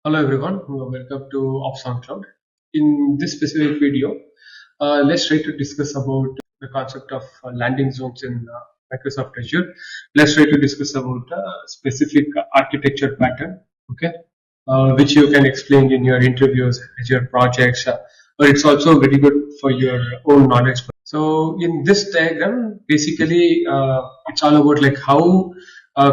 Hello everyone, welcome to Ops on Cloud. In this specific video, let's try to discuss about the concept of landing zones in Microsoft Azure. Let's try to discuss about specific architecture pattern, okay, which you can explain in your interviews, Azure projects, but it's also very good for your own knowledge. So in this diagram, basically, it's all about like how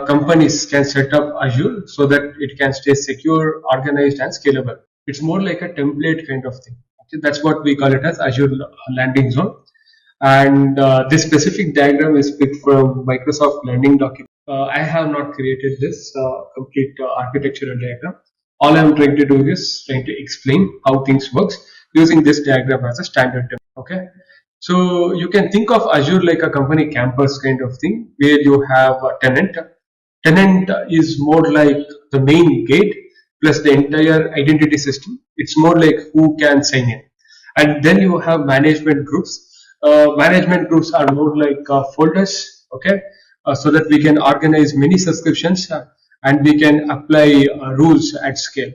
companies can set up Azure so that it can stay secure, organized, and scalable. It's more like a template kind of thing. Okay, that's what we call it as Azure Landing Zone. And this specific diagram is picked from Microsoft Landing document. I have not created this complete architectural diagram. All I'm trying to do is trying to explain how things works using this diagram as a standard template. Okay. So you can think of Azure like a company campus kind of thing where you have a tenant. Tenant is more like the main gate plus the entire identity system. It's more like who can sign in. And then you have management groups. Management groups are more like folders, okay, so that we can organize many subscriptions and we can apply rules at scale.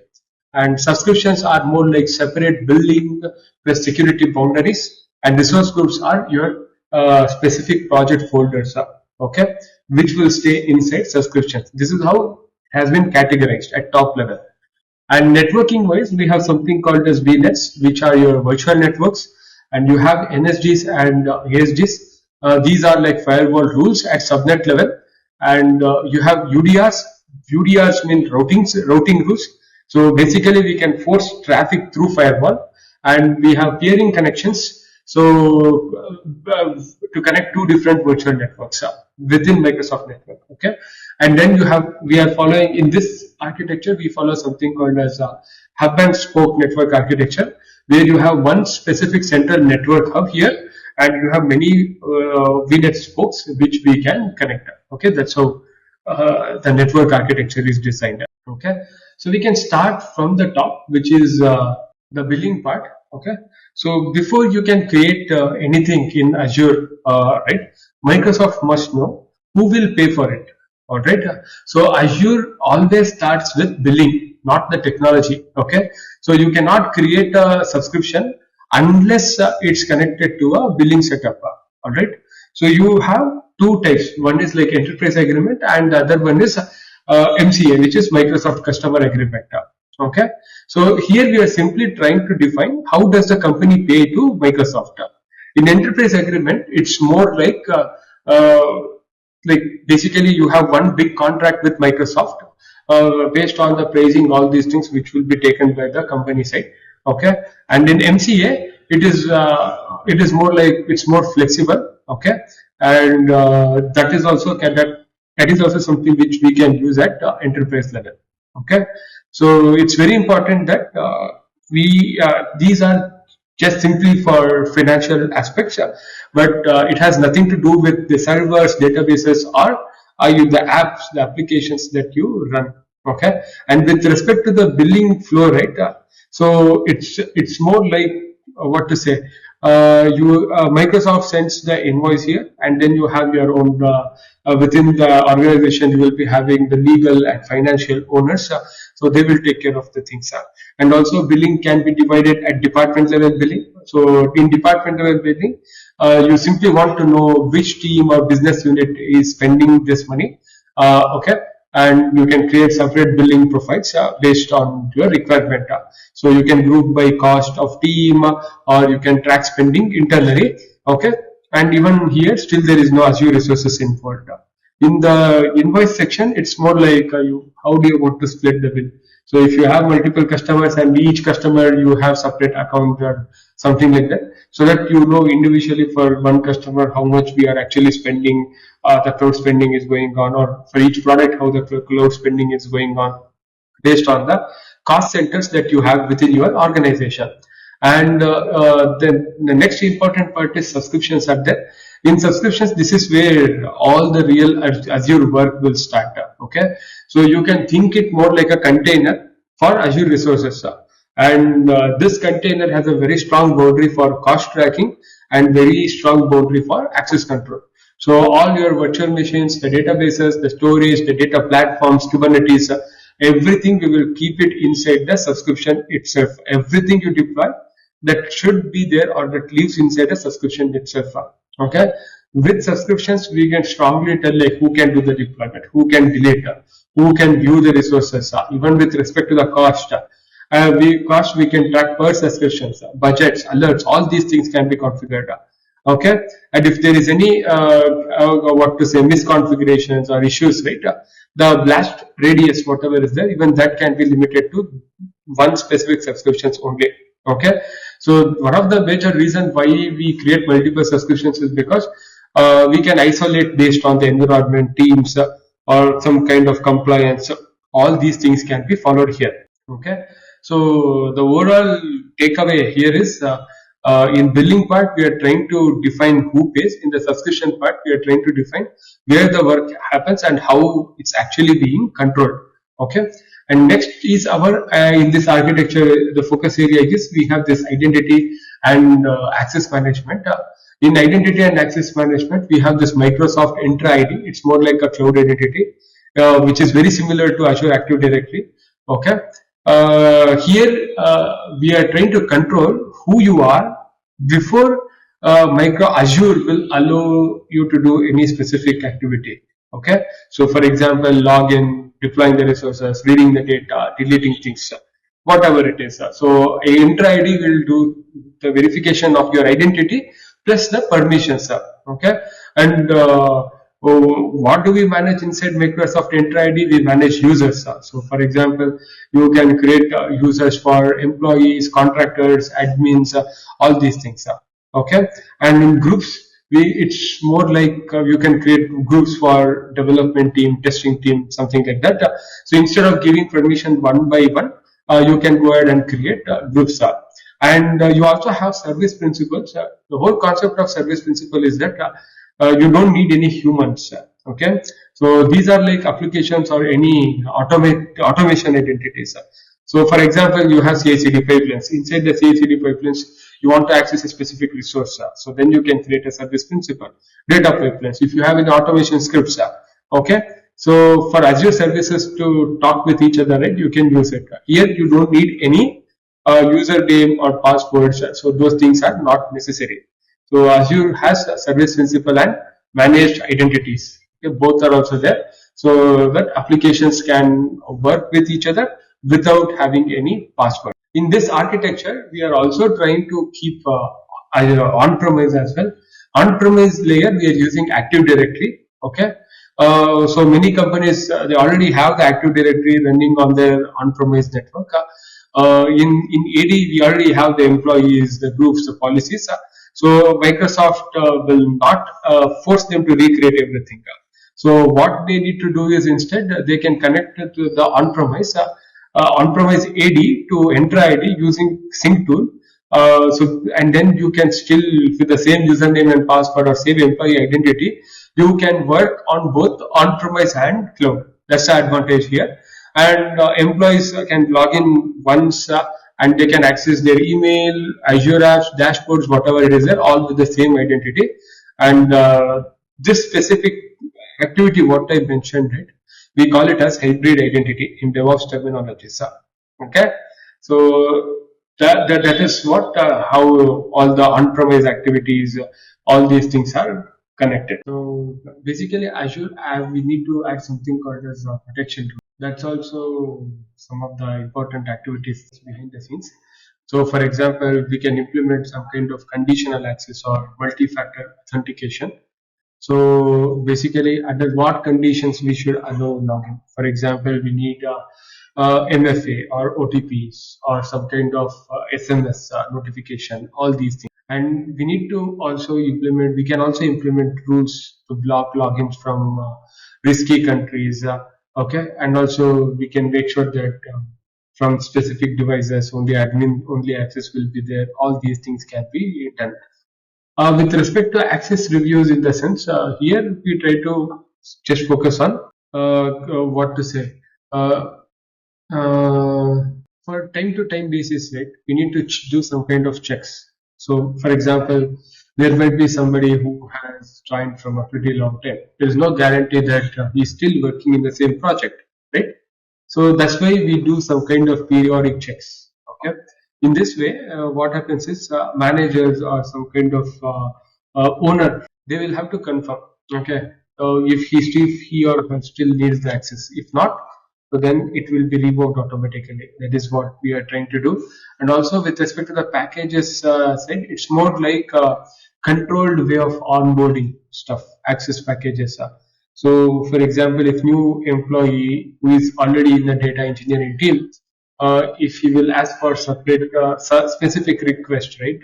And subscriptions are more like separate building plus security boundaries, and resource groups are your specific project folders, okay, which will stay inside subscriptions. This is how it has been categorized at top level. And networking wise, we have something called as VNets, which are your virtual networks, and you have NSGs and ASGs. These are like firewall rules at subnet level, and you have UDRs. UDRs mean routing rules. So basically, we can force traffic through firewall, and we have peering connections. So to connect two different virtual networks within Microsoft network, okay. And then we are following in this architecture, we follow something called as hub and spoke network architecture, where you have one specific central network hub here, and you have many VNet spokes which we can connect. Okay, that's how the network architecture is designed. Okay, so we can start from the top, which is the billing part. Okay, so before you can create anything in Azure, right, Microsoft must know who will pay for it. All right, so Azure always starts with billing, not the technology. Okay, so you cannot create a subscription unless it's connected to a billing setup. All right, so you have two types. One is like enterprise agreement, and the other one is MCA, which is Microsoft Customer Agreement. Okay, so here we are simply trying to define how does the company pay to Microsoft. In enterprise agreement, it's more like basically you have one big contract with Microsoft based on the pricing, all these things which will be taken by the company side. Okay, and in MCA, it is more like it's more flexible. Okay, and that is also something which we can use at enterprise level. Okay, so it's very important that these are just simply for financial aspects, but it has nothing to do with the servers, databases, or the apps, the applications that you run. Okay, and with respect to the billing flow, right? So it's more like what to say. Microsoft sends the invoice here, and then you have your own within the organization. You will be having the legal and financial owners, so they will take care of the things. And also, billing can be divided at department level billing. So in department level billing, you simply want to know which team or business unit is spending this money. Okay, and you can create separate billing profiles based on your requirement. So you can group by cost of team, or you can track spending internally. Okay, and even here still there is no Azure resources involved. In the invoice section, it's more like how do you want to split the bill. So if you have multiple customers and each customer you have separate account or something like that, so that you know individually for one customer how much we are actually spending, the cloud spending is going on, or for each product how the cloud spending is going on based on the cost centers that you have within your organization. And then the next important part is subscriptions are there. In subscriptions, this is where all the real Azure work will start. Okay, so you can think it more like a container for Azure resources, and this container has a very strong boundary for cost tracking and very strong boundary for access control. So all your virtual machines, the databases, the storage, the data platforms, Kubernetes, everything we will keep it inside the subscription itself. Everything you deploy that should be there or that lives inside the subscription itself. Okay, with subscriptions we can strongly tell like who can do the deployment, who can delete, who can view the resources, even with respect to the cost. We can track per subscriptions, budgets, alerts, all these things can be configured. Okay, and if there is any what to say misconfigurations or issues, right, the blast radius whatever is there, even that can be limited to one specific subscriptions only. Okay, so one of the major reason why we create multiple subscriptions is because we can isolate based on the environment, teams, or some kind of compliance. All these things can be followed here. Okay, so the overall takeaway here is in billing part we are trying to define who pays. In the subscription part we are trying to define where the work happens and how it's actually being controlled. Okay, and next is our in this architecture the focus area is we have this identity and access management. In identity and access management we have this Microsoft Entra ID. It's more like a cloud identity, which is very similar to Azure Active Directory. Okay, here we are trying to control who you are before Azure will allow you to do any specific activity. Okay, so for example, login, deploying the resources, reading the data, deleting things, whatever it is. So a Entra ID will do the verification of your identity plus the permissions. Okay, and what do we manage inside Microsoft Entra ID? We manage users. So for example, you can create users for employees, contractors, admins, all these things. Okay, and in groups it's more like you can create groups for development team, testing team, something like that. So instead of giving permission one by one, you can go ahead and create groups. And you also have service principles. The whole concept of service principle is that you don't need any humans. Okay, so these are like applications or any automation identities. So for example, you have CI/CD pipelines. Inside the CI/CD pipelines, you want to access a specific resource. So then you can create a service principle. Data pipelines. If you have any automation scripts, okay. So for Azure services to talk with each other, right, you can use it. Here you don't need any username or passwords. So those things are not necessary. So Azure has a service principle and managed identities. Okay, both are also there. So that applications can work with each other without having any password. In this architecture, we are also trying to keep on-premise as well. On-premise layer, we are using Active Directory. Okay, so many companies they already have the Active Directory running on their on-premise network. In AD, we already have the employees, the groups, the policies. So Microsoft will not force them to recreate everything. So what they need to do is instead they can connect to the on-premise AD to Entra ID using sync tool. So and then you can still with the same username and password or same employee identity, you can work on both on-premise and cloud. That's the advantage here. And employees can log in once and they can access their email, Azure apps, dashboards, whatever it is there, all with the same identity. And this specific activity, what I mentioned, right, we call it as hybrid identity in DevOps terminology. Okay, so that is what how all the on-premise activities, all these things are connected. So basically, Azure we need to add something called as protection tool. That's also some of the important activities behind the scenes. So for example, we can implement some kind of conditional access or multi-factor authentication. So basically, under what conditions we should allow login. For example, we need MFA or OTPs or some kind of SMS notification, all these things. And we need to also implement, we can also implement rules to block logins from risky countries. Okay, and also we can make sure that from specific devices only admin only access will be there. All these things can be done. With respect to access reviews, in the sense here we try to just focus on what to say for time to time basis, right? We need to do some kind of checks. So, for example, there might be somebody who has joined from a pretty long time. There is no guarantee that he's still working in the same project, right? So that's why we do some kind of periodic checks. Okay. In this way, what happens is managers or some kind of owner, they will have to confirm. Okay. If he or her still needs the access. If not, so then it will be revoked automatically. That is what we are trying to do. And also with respect to the packages side, it's more like a controlled way of onboarding stuff, access packages. So, for example, if new employee who is already in the data engineering team, if he will ask for separate specific request, right?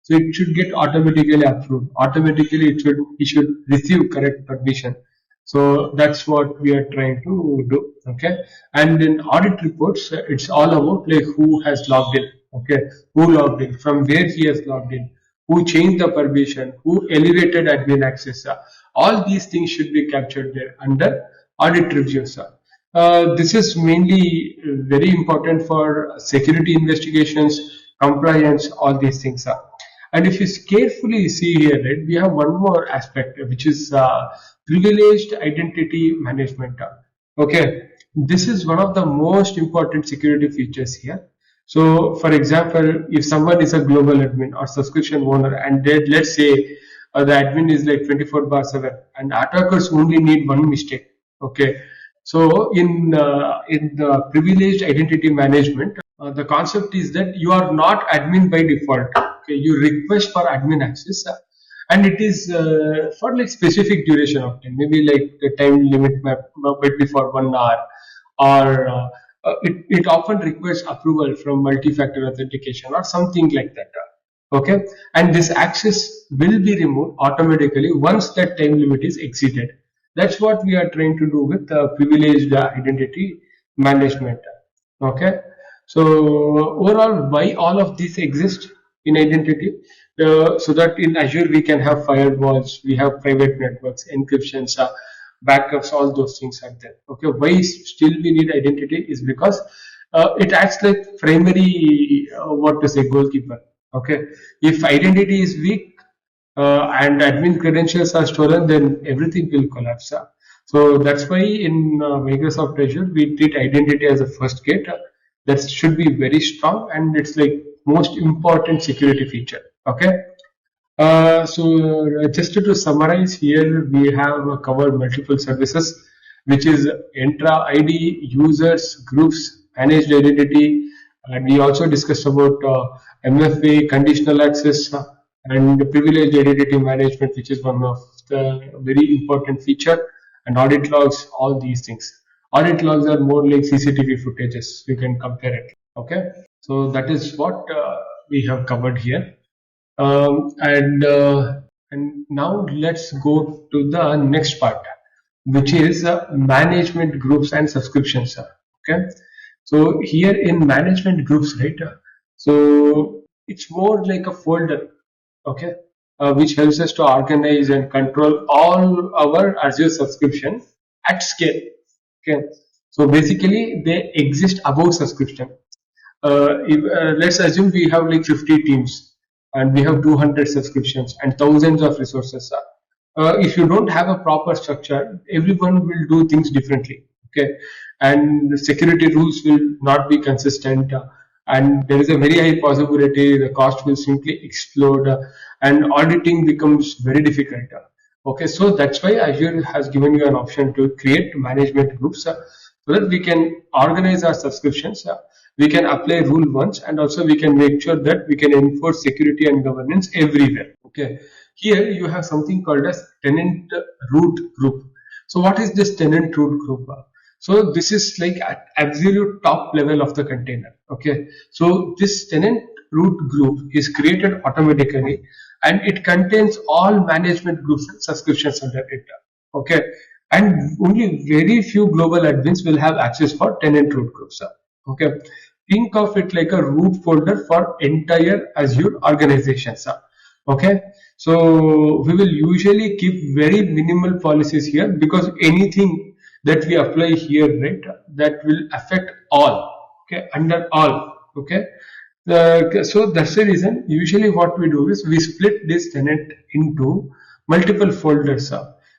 So it should get automatically approved. Automatically, he should receive correct permission. So that's what we are trying to do. Okay, and in audit reports, it's all about like who has logged in. Okay, who logged in, from where he has logged in, who changed the permission, who elevated admin access. All these things should be captured there under audit reviews. This is mainly very important for security investigations, compliance, all these things. And if you carefully see here, right, we have one more aspect which is privileged identity management. Okay, this is one of the most important security features here. So, for example, if someone is a global admin or subscription owner, and they, let's say the admin is like 24/7, and attackers only need one mistake. Okay, so in the privileged identity management, the concept is that you are not admin by default. Okay, you request for admin access, and it is for like specific duration of time, maybe like the time limit might be for 1 hour, or it often requires approval from multi-factor authentication or something like that. Okay, and this access will be removed automatically once that time limit is exceeded. That's what we are trying to do with privileged identity management. Okay, so overall, why all of these exist in identity? So that in Azure we can have firewalls, we have private networks, encryptions, backups, all those things are there. Okay, why still we need identity is because it acts like primary, what to say, goalkeeper. Okay, if identity is weak, and admin credentials are stolen, then everything will collapse. So that's why in Microsoft Azure we treat identity as a first gate. That should be very strong, and it's like most important security feature. Okay. So just to summarize here, we have covered multiple services, which is Entra ID, users, groups, managed identity, and we also discussed about MFA, conditional access, and privileged identity management, which is one of the very important feature, and audit logs, all these things. Audit logs are more like CCTV footages. You can compare it. Okay, so that is what we have covered here. And now let's go to the next part, which is management groups and subscriptions. Okay, so here in management groups, right? So it's more like a folder. Okay, which helps us to organize and control all our Azure subscription at scale. Okay, so basically they exist above subscription. Let's assume we have like 50 teams and we have 200 subscriptions and thousands of resources. If you don't have a proper structure, everyone will do things differently. Okay, and the security rules will not be consistent, and there is a very high possibility the cost will simply explode, and auditing becomes very difficult. Okay, so that's why Azure has given you an option to create management groups, so that we can organize our subscriptions. We can apply rule once, and also we can make sure that we can enforce security and governance everywhere. Okay, here you have something called as tenant root group. So what is this tenant root group? So this is like at absolute top level of the container. Okay, so this tenant root group is created automatically, and it contains all management groups and subscriptions under it. Okay, and only very few global admins will have access for tenant root groups. Okay, think of it like a root folder for entire Azure organizations. Okay, so we will usually keep very minimal policies here, because anything that we apply here, right, that will affect all. Okay, under all. Okay, so that's the reason usually what we do is we split this tenant into multiple folders.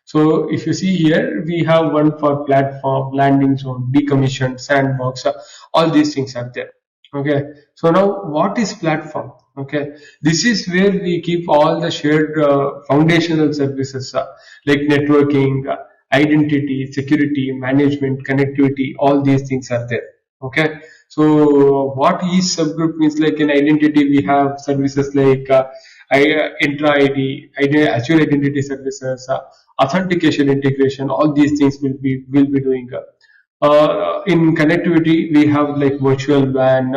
So if you see here, we have one for platform, landing zone, decommission, sandbox, all these things are there. Okay. So now what is platform? Okay. This is where we keep all the shared foundational services like networking, identity, security, management, connectivity, all these things are there. Okay. So what each subgroup means, like in identity, we have services like Intra ID, Azure Identity Services, authentication integration. All these things will be doing. In connectivity, we have like virtual WAN,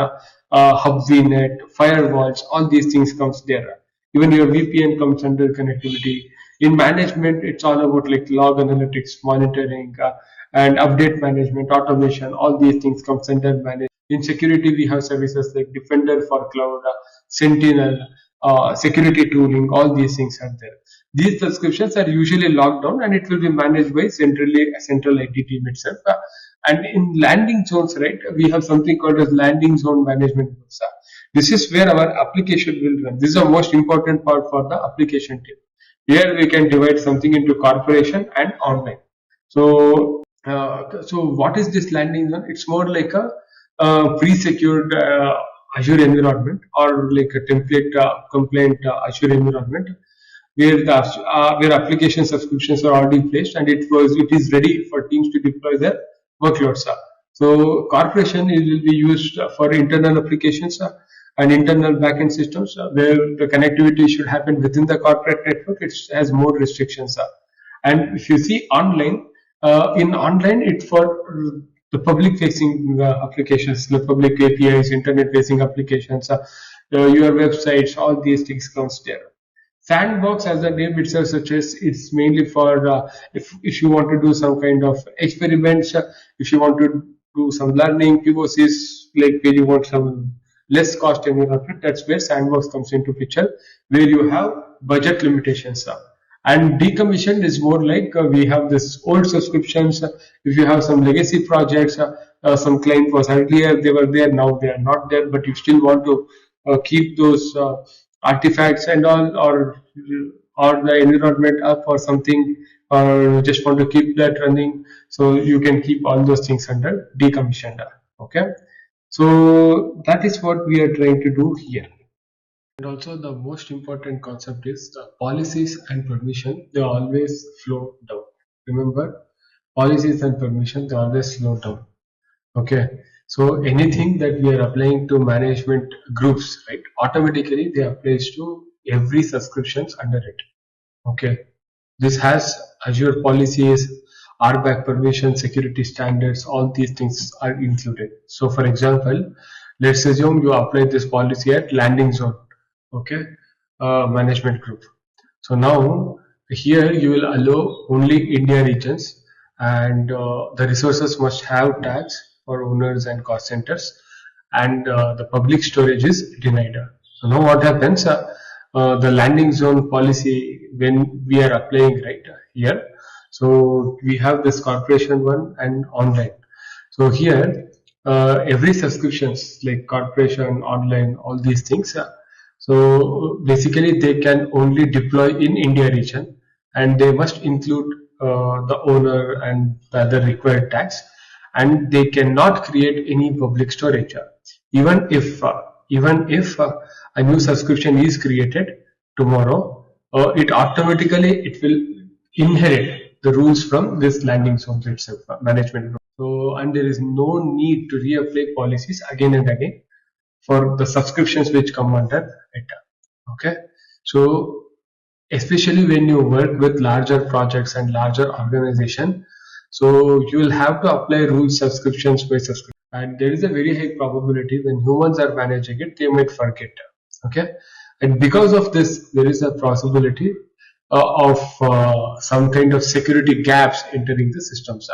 hub VNet, firewalls. All these things comes there. Even your VPN comes under connectivity. In management, it's all about like log analytics, monitoring, and update management, automation. All these things comes under management. In security, we have services like Defender for cloud, Sentinel, security tooling. All these things are there. These subscriptions are usually locked down, and it will be managed by central IT team itself. And in landing zones, right, we have something called as landing zone management groups. This is where our application will run. This is the most important part for the application team. Here we can divide something into corporation and online. So what is this landing zone? It's more like a pre-secured Azure environment, or like a template compliant Azure environment, where the where application subscriptions are already placed, and it is ready for teams to deploy their workloads. So corporation will be used for internal applications and internal backend systems, where the connectivity should happen within the corporate network. It has more restrictions. And if you see online, in online, it's for the public facing applications, the public APIs, internet facing applications, your websites, all these things comes there. Sandbox, as the name itself suggests, it's mainly for if you want to do some kind of experiments, if you want to do some learning. POCs, like where you want some less cost environment, that's where Sandbox comes into picture, where you have budget limitations. And decommissioned is more like we have this old subscriptions. If you have some legacy projects, some client was earlier, they were there, now they are not there, but you still want to keep those artifacts and all, or the environment up or something, or just want to keep that running, so you can keep all those things under decommissioned. Okay. So that is what we are trying to do here. And also the most important concept is the policies and permission, they always flow down. Remember, policies and permission, they always slow down. Okay. So anything that we are applying to management groups, right, automatically they applies to every subscriptions under it. Okay. This has Azure policies, RBAC permission, security standards, all these things are included. So for example, let's assume you apply this policy at landing zone. Okay. Management group. So now here you will allow only India regions, and the resources must have tags for owners and cost centers, and the public storage is denied. So now what happens? The landing zone policy, when we are applying right here, so we have this corporation one and online. So here every subscriptions like corporation, online, all these things. So basically they can only deploy in India region, and they must include the owner and the other required tags, and they cannot create any public storage. Even if a new subscription is created tomorrow, it will inherit the rules from this landing zone itself, management. So, and there is no need to reapply policies again and again for the subscriptions which come under it. Okay. So especially when you work with larger projects and larger organization, so you will have to apply rules subscriptions by subscription, and there is a very high probability when humans are managing it, they might forget. Okay. And because of this, there is a possibility of some kind of security gaps entering the systems.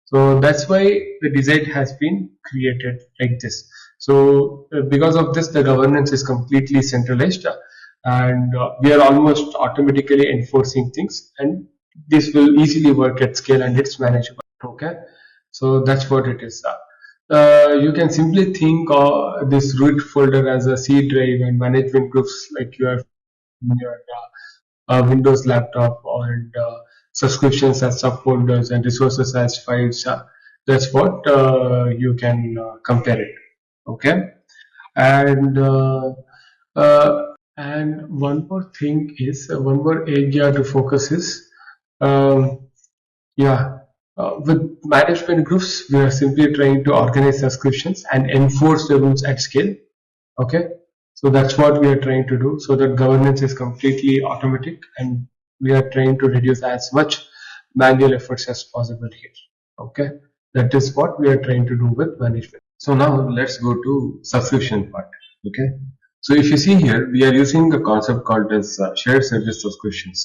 So that's why the design has been created like this. So because of this, the governance is completely centralized, and we are almost automatically enforcing things, and this will easily work at scale, and it's manageable. Okay. So that's what it is. You can simply think of this root folder as a C drive, and management groups like your Windows laptop, and subscriptions as subfolders and resources as files. That's what you can compare it. Okay, and one more thing is one more area to focus is um, yeah. With management groups, we are simply trying to organize subscriptions and enforce the rules at scale. Okay, so that's what we are trying to do, so that governance is completely automatic, and we are trying to reduce as much manual efforts as possible here. Okay, that is what we are trying to do with management. So now let's go to subscription part. Okay, so if you see here, we are using a concept called as shared service subscriptions.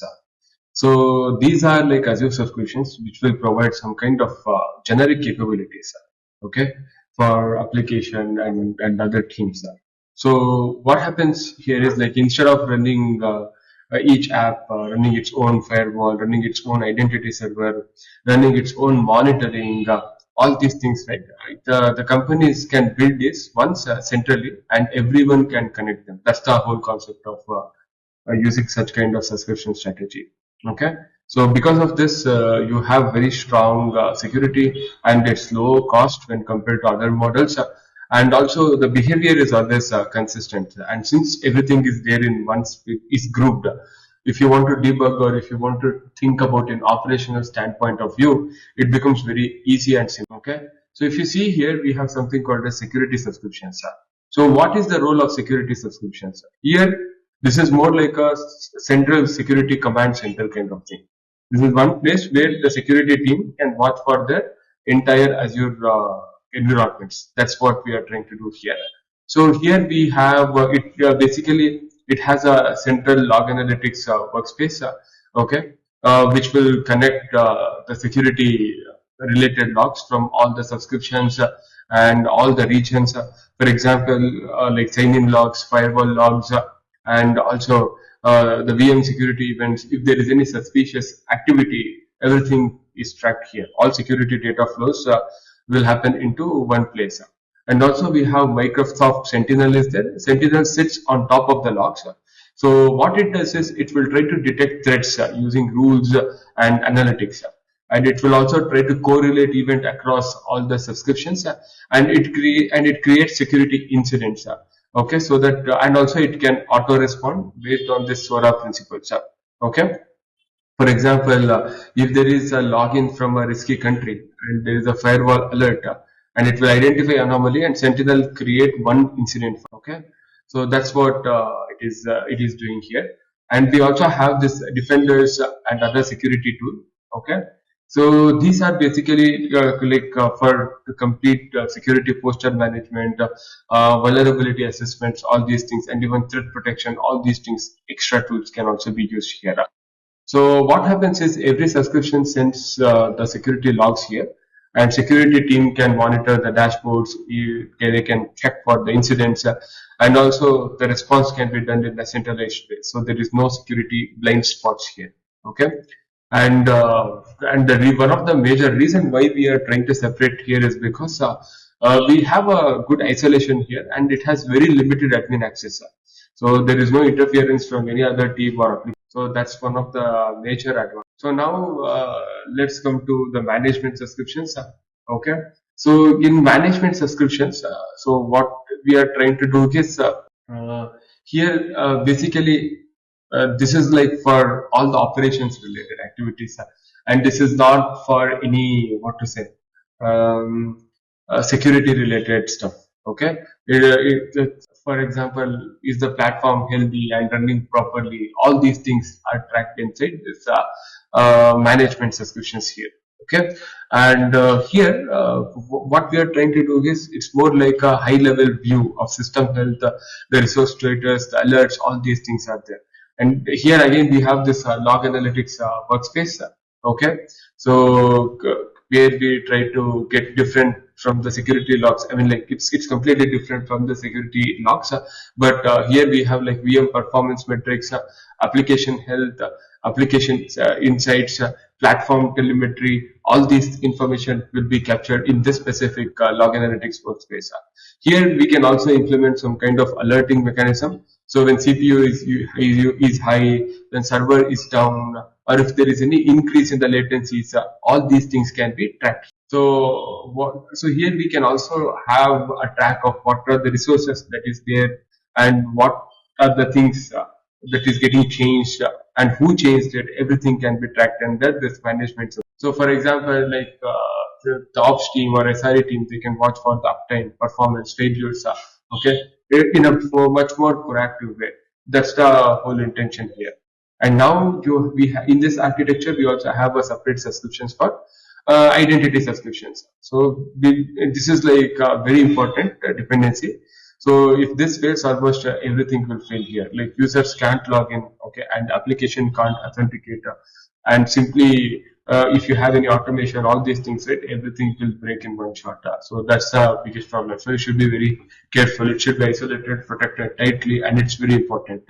So these are like Azure subscriptions, which will provide some kind of generic capabilities, okay, for application and other teams. So what happens here is, like, instead of running each app, running its own firewall, running its own identity server, running its own monitoring, all these things, right? The companies can build this once centrally, and everyone can connect them. That's the whole concept of using such kind of subscription strategy. Okay, so because of this, you have very strong security, and it's low cost when compared to other models. And also the behavior is always consistent, and since everything is there in one is grouped, if you want to debug or if you want to think about an operational standpoint of view, it becomes very easy and simple. Okay, so if you see here, we have something called a security subscriptions. So what is the role of security subscriptions? Here, this is more like a central security command center kind of thing. This is one place where the security team can watch for the entire Azure environments. That's what we are trying to do here. So here we have it basically, it has a central log analytics workspace, okay, which will connect the security related logs from all the subscriptions and all the regions. For example, like sign-in logs, firewall logs, and also the VM security events. If there is any suspicious activity, everything is tracked here. All security data flows will happen into one place. And also we have Microsoft Sentinel is there. Sentinel sits on top of the logs. So what it does is, it will try to detect threats using rules and analytics. And it will also try to correlate event across all the subscriptions, and it creates security incidents. Okay, so that and also it can auto respond based on this SORA principles. Okay, for example, if there is a login from a risky country and there is a firewall alert, and it will identify anomaly, and Sentinel create one incident. Okay, so that's what it is doing here. And we also have this defenders and other security tool. Okay, so these are basically for the complete security posture management, vulnerability assessments, all these things, and even threat protection. All these things, extra tools can also be used here. So what happens is, every subscription sends the security logs here, and security team can monitor the dashboards. They can check for the incidents, and also the response can be done in a centralized way. So there is no security blind spots here. Okay, and one of the major reason why we are trying to separate here is because we have a good isolation here, and it has very limited admin access. So there is no interference from any other team or application. So that's one of the major advantages. So now let's come to the management subscriptions. Okay. So in management subscriptions, so what we are trying to do is here basically this is like for all the operations related activities, and this is not for any, what to say, security related stuff. Okay, for example, is the platform healthy and running properly? All these things are tracked inside this management subscriptions here. Okay, and here what we are trying to do is, it's more like a high level view of system health, the resource status, the alerts, all these things are there. And here again we have this log analytics workspace. Okay, so where we try to get different from the security logs. I mean, like, it's completely different from the security logs, but here we have like VM performance metrics, application health, application insights, platform telemetry. All these information will be captured in this specific log analytics workspace. Here we can also implement some kind of alerting mechanism, So when CPU is high, when server is down, or if there is any increase in the latencies, all these things can be tracked. So here we can also have a track of what are the resources that is there, and what are the things that is getting changed, and who changed it. Everything can be tracked, and that this management. So for example, like the ops team or SRE team, they can watch for the uptime, performance, failures. Okay, in a much more proactive way. That's the whole intention here. And now in this architecture we also have a separate subscriptions for identity subscriptions. So this is like a very important dependency. So if this fails, almost everything will fail here. Like users can't log in, okay, and application can't authenticate, and simply if you have any automation, all these things, right, everything will break in one shot. So that's the biggest problem. So you should be very careful. It should be isolated, protected tightly, and it's very important.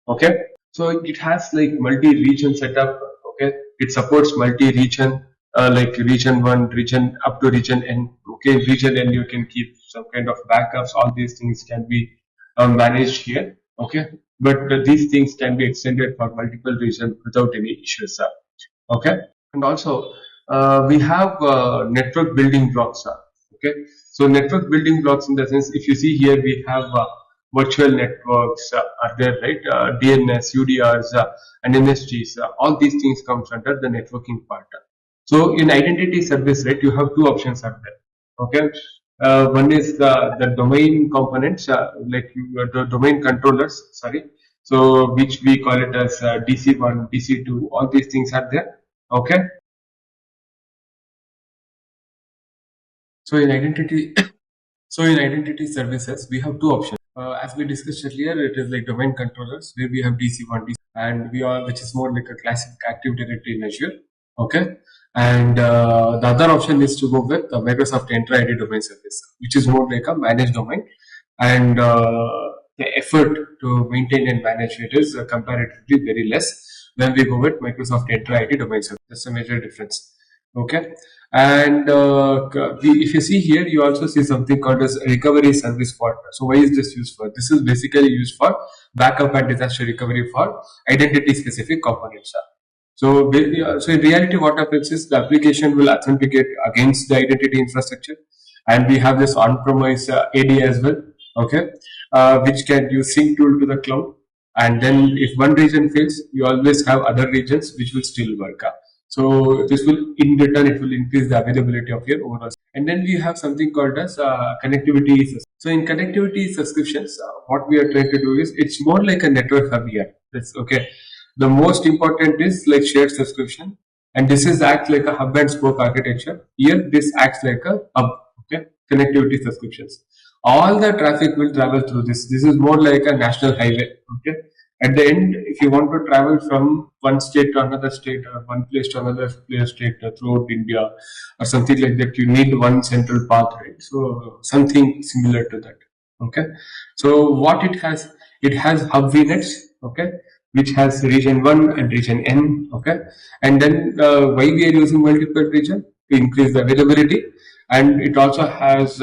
Okay, so it has like multi-region setup. Okay, it supports multi-region, like region 1, region up to region N. Okay, region N you can keep some kind of backups. All these things can be managed here. Okay, but these things can be extended for multiple regions without any issues. Okay, and also we have network building blocks. Okay, so network building blocks, in the sense, if you see here, we have virtual networks are there, right? DNS, UDRs, and NSGs. All these things comes under the networking part. So in identity service, right, you have two options are there. Okay, one is the domain components, the domain controllers. Sorry, so which we call it as DC1, DC2. All these things are there. Okay, so in identity so in identity services, we have two options. As we discussed earlier, it is like domain controllers where we have DC1, DC, and we are, which is more like a classic Active Directory in Azure. Okay, and the other option is to go with the Microsoft Entra ID Domain Service, which is more like a managed domain, and the effort to maintain and manage it is comparatively very less when we go with Microsoft Entra ID Domain Service. That's a major difference. Okay, and if you see here, you also see something called as recovery service for. So why is this used for? This is basically used for backup and disaster recovery for identity specific components. So in reality, what happens is the application will authenticate against the identity infrastructure, and we have this on-premise AD as well. Okay, which can use sync tool to the cloud, and then if one region fails, you always have other regions which will still work. So this will, in return, it will increase the availability of your overall. And then we have something called as connectivity. So in connectivity subscriptions, what we are trying to do is, it's more like a network hub here. That's okay. The most important is like shared subscription, and this is act like a hub and spoke architecture. Here, this acts like a hub. Okay, connectivity subscriptions. All the traffic will travel through this. This is more like a national highway. Okay, at the end, if you want to travel from one state to another state, or one place to another place state throughout India, or something like that, you need one central path, right? So something similar to that. Okay, so what it has hub VNets. Okay, which has region 1 and region N. Okay, and then why we are using multiple region? To increase the availability, and it also has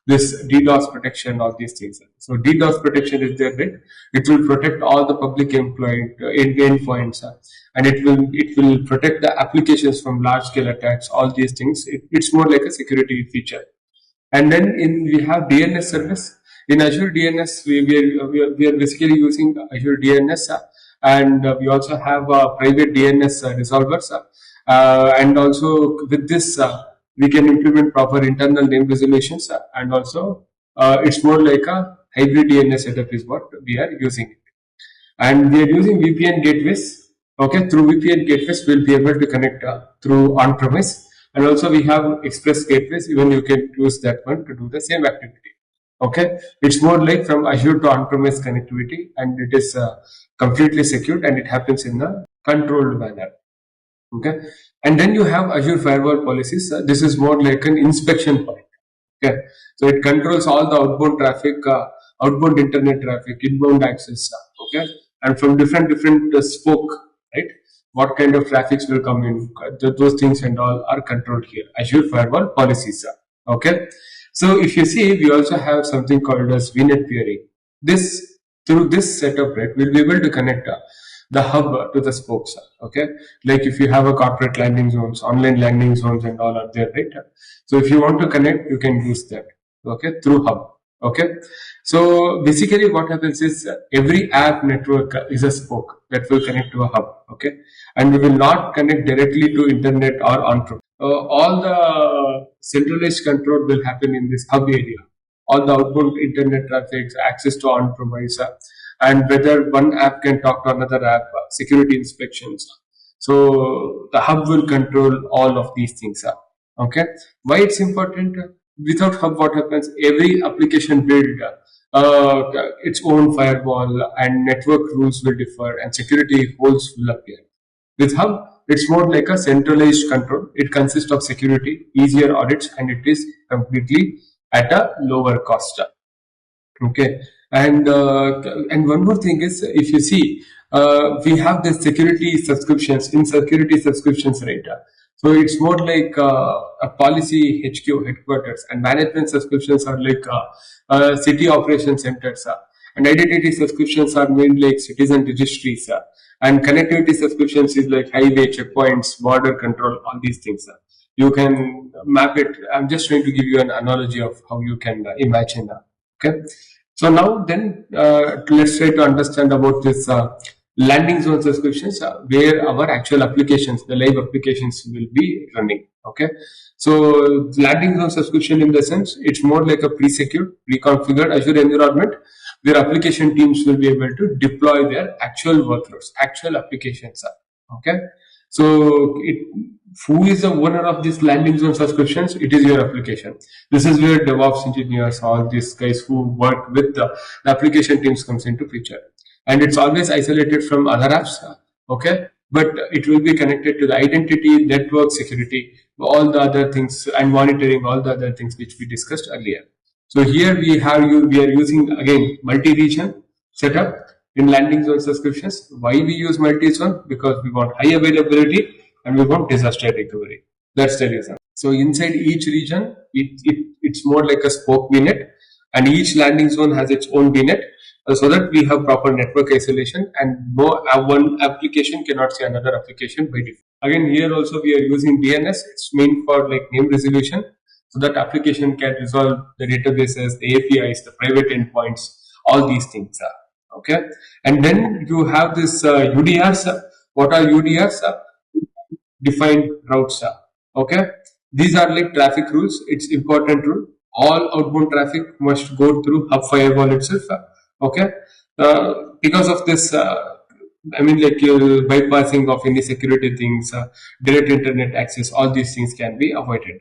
this DDoS protection, all these things. So DDoS protection is there, right? It will protect all the public employed endpoints, and it will protect the applications from large scale attacks. All these things. It's more like a security feature. And then we have DNS service. In Azure DNS, we are basically using Azure DNS, and we also have private DNS resolvers, and also with this we can implement proper internal name resolutions, and also it's more like a hybrid DNS setup is what we are using. And we are using VPN gateways. Okay, through VPN gateways, we'll be able to connect through on-premise, and also we have express gateways. Even you can use that one to do the same activity. Okay, it's more like from Azure to on-premise connectivity, and it is completely secured, and it happens in a controlled manner. Okay, and then you have Azure firewall policies. This is more like an inspection point. Okay, so it controls all the outbound traffic, outbound internet traffic, inbound access. Okay, and from different spoke, right? What kind of traffics will come in? Those things and all are controlled here. Azure firewall policies. Okay, so if you see, we also have something called as VNet peering. This through this setup, right, we'll be able to connect the hub to the spokes. Okay, like if you have a corporate landing zones, online landing zones, and all are there, right? So if you want to connect, you can use that. Okay, through hub. Okay, so basically what happens is every app network is a spoke that will connect to a hub. Okay, and we will not connect directly to internet or on-prem. All the centralized control will happen in this hub area. All the outbound internet traffic, access to on-premise, and whether one app can talk to another app, security inspections. So the hub will control all of these things. Okay, why it's important? Without hub, what happens? Every application build its own firewall, and network rules will differ, and security holes will appear. With hub, it's more like a centralized control. It consists of security, easier audits, and it is completely at a lower cost. Okay, and one more thing is, if you see, we have the security subscriptions in security subscriptions, right? So it's more like a policy HQ headquarters, and management subscriptions are like city operation centers, and identity subscriptions are mainly like citizen registries, and connectivity subscriptions is like highway checkpoints, border control, all these things. You can map it. I'm just trying to give you an analogy of how you can imagine. Okay, so now then let's try to understand about this landing zone subscriptions, where our actual applications, the live applications, will be running. Okay, so landing zone subscription, in the sense, it's more like a pre-secured, pre-configured Azure environment where application teams will be able to deploy their actual workloads, actual applications. Okay, so who is the owner of these landing zone subscriptions? It is your application. This is where DevOps engineers, all these guys who work with the application teams, comes into picture. And it's always isolated from other apps. Okay, but it will be connected to the identity, network, security, all the other things, and monitoring all the other things which we discussed earlier. So here we are using again multi-region setup in landing zone subscriptions. Why we use multi-zone? Because we want high availability and we want disaster recovery. That's the reason. So inside each region, it's more like a spoke VNet, and each landing zone has its own VNet, so that we have proper network isolation, and no one application cannot see another application by default. Again, here also we are using DNS. It's meant for like name resolution, so that application can resolve the databases, the APIs, the private endpoints, all these things. Okay, and then you have this UDRs. What are UDRs? Defined routes. Okay, these are like traffic rules. It's important rule. All outbound traffic must go through hub firewall itself. Okay, because of this, I mean, like bypassing of any security things, direct internet access, all these things can be avoided.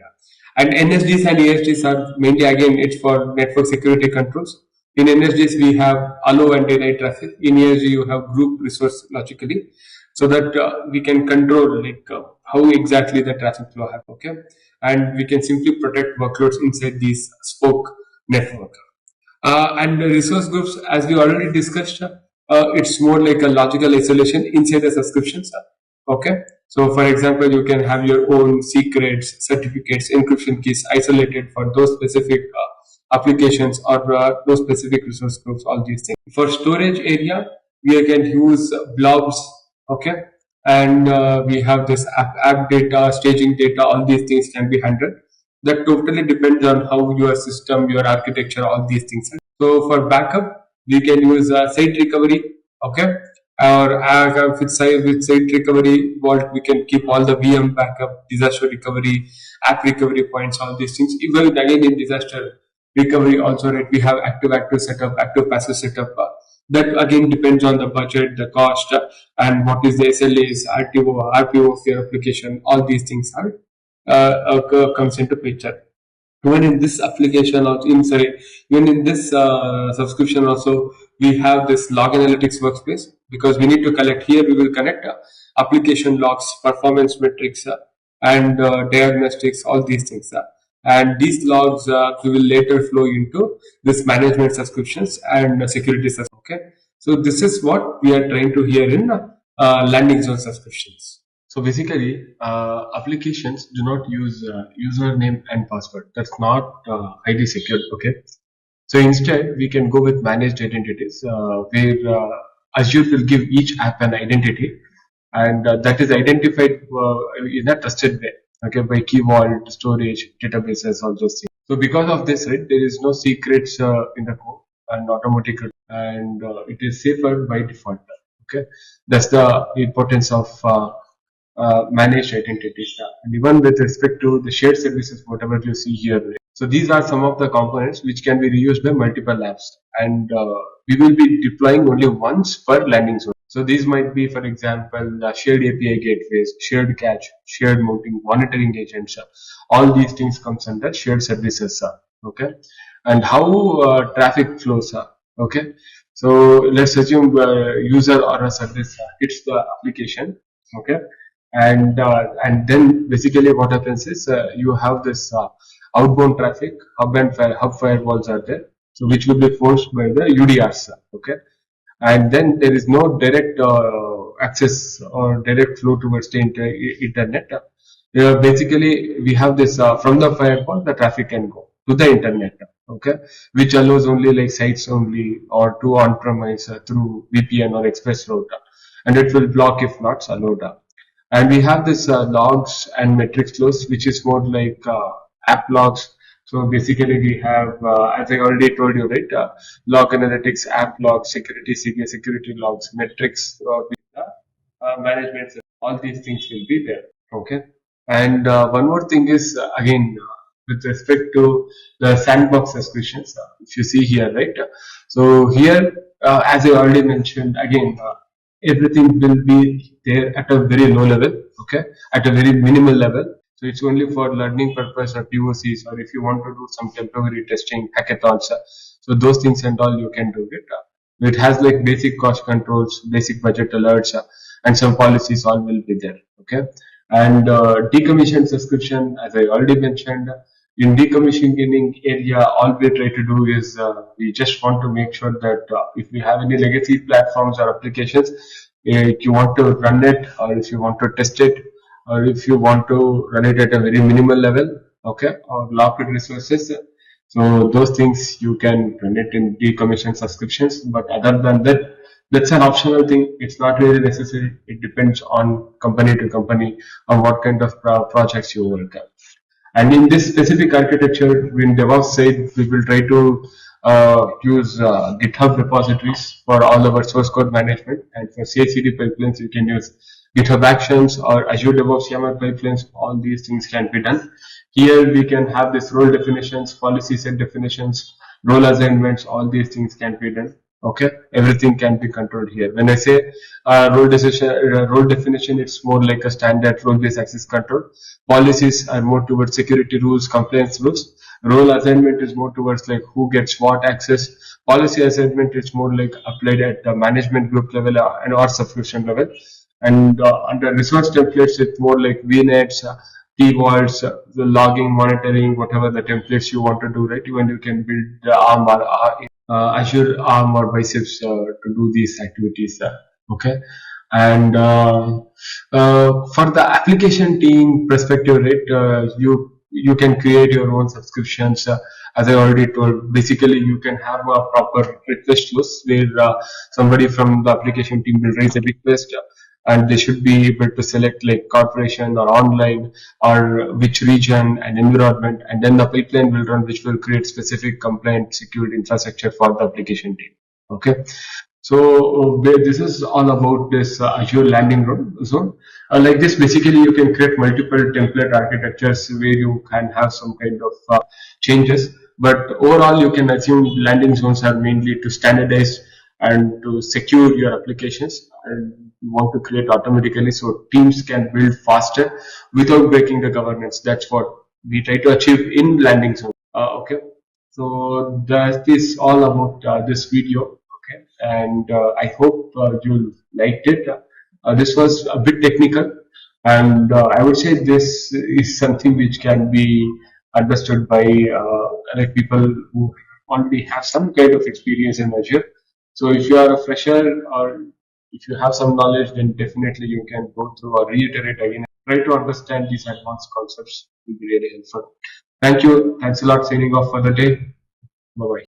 And NSDs and ESDs are mainly, again, it's for network security controls. In NSDs we have allow and deny traffic. In ESD you have group resource logically, so that we can control like how exactly the traffic flow happens. Okay, and we can simply protect workloads inside these spoke network. And the resource groups, as we already discussed, it's more like a logical isolation inside the subscriptions. Okay, so for example, you can have your own secrets, certificates, encryption keys isolated for those specific applications, or those specific resource groups, all these things. For storage area, we can use blobs. Okay, and we have this app data, staging data, all these things can be handled. That totally depends on how your system, your architecture, all these things. So for backup, we can use site recovery. Okay, or with site recovery vault, we can keep all the VM backup, disaster recovery, app recovery points, all these things. Even again in disaster recovery also, right, we have active setup, active passive setup. That again depends on the budget, the cost, and what is the SLAs, RPO of your application. All these things are comes into picture. Even in this application, or even in this subscription also, we have this log analytics workspace, because we need to collect. Here we will connect application logs, performance metrics, and diagnostics, all these things. And these logs we will later flow into this management subscriptions and security subscriptions. Okay, so this is what we are trying to hear in landing zone subscriptions. So basically, applications do not use username and password. That's not highly secured. Okay, So instead, we can go with managed identities, where Azure will give each app an identity, and that is identified in a trusted way, okay, by key vault, storage, databases, all those things. So because of this, right, there is no secrets in the code and automatic, and it is safer by default. Okay, that's the importance of managed identities. And even with respect to the shared services, whatever you see here, right? So these are some of the components which can be reused by multiple apps, and we will be deploying only once per landing zone. So these might be, for example, shared API gateways, shared cache, shared monitoring agents. All these things comes under shared services. Okay, and how traffic flows. Okay, so let's assume user or a service hits the application. Okay, and then basically what happens is you have this outbound traffic, hub firewalls are there, so which will be forced by the UDRs. Okay, and then there is no direct access or direct flow towards the internet. Basically, we have this from the firewall, the traffic can go to the internet. Okay, which allows only like sites only or to on-premise through VPN or express route, and it will block if not allowed. And we have this logs and metrics flows, which is more like app logs. So basically, we have, as I already told you, right, log analytics, app logs, security logs, metrics, with the management. All these things will be there. Okay. And one more thing is again with respect to the sandbox subscriptions. If you see here, right? So here, as I already mentioned, again, everything will be there at a very low level. Okay, at a very minimal level. So it's only for learning purpose or POCs, or if you want to do some temporary testing, hackathons. So those things and all you can do it. It has like basic cost controls, basic budget alerts, and some policies all will be there. Okay, and decommission subscription, as I already mentioned, in decommissioning area, all we try to do is we just want to make sure that if we have any legacy platforms or applications, if you want to run it or if you want to test it or if you want to run it at a very minimal level, okay, or locked resources, so those things you can run it in decommission subscriptions. But other than that, that's an optional thing. It's not really necessary. It depends on company to company on what kind of projects you work on. And in this specific architecture, when DevOps said we will try to use GitHub repositories for all our source code management, and for CI/CD pipelines, you can use GitHub Actions or Azure DevOps YAML pipelines. All these things can be done. Here we can have this role definitions, policy set definitions, role assignments. All these things can be done. Okay, everything can be controlled here. When I say role definition, it's more like a standard role-based access control. Policies are more towards security rules, compliance rules. Role assignment is more towards like who gets what access. Policy assignment is more like applied at the management group level and or subscription level. And under resource templates, it's more like VNets, T-vaults, the logging, monitoring, whatever the templates you want to do, right? Even you can build the ARM or Azure ARM or biceps to do these activities. Okay, and for the application team perspective, right, you can create your own subscriptions. As I already told, basically you can have a proper request list where somebody from the application team will raise a request. And they should be able to select like corporation or online or which region and environment, and then the pipeline will run, which will create specific compliant secured infrastructure for the application team. Okay, so this is all about this Azure Landing Zone. Like this, basically you can create multiple template architectures where you can have some kind of changes. But overall, you can assume landing zones are mainly to standardize and to secure your applications, and you want to create automatically so teams can build faster without breaking the governance. That's what we try to achieve in landing zone. Okay, so that is all about this video. Okay, and I hope you liked it. This was a bit technical, and I would say this is something which can be understood by like people who already have some kind of experience in Azure. So if you are a fresher or if you have some knowledge, then definitely you can go through or reiterate again. Try to understand these advanced concepts will be really helpful. Thank you. Thanks a lot. Signing off for the day. Bye bye.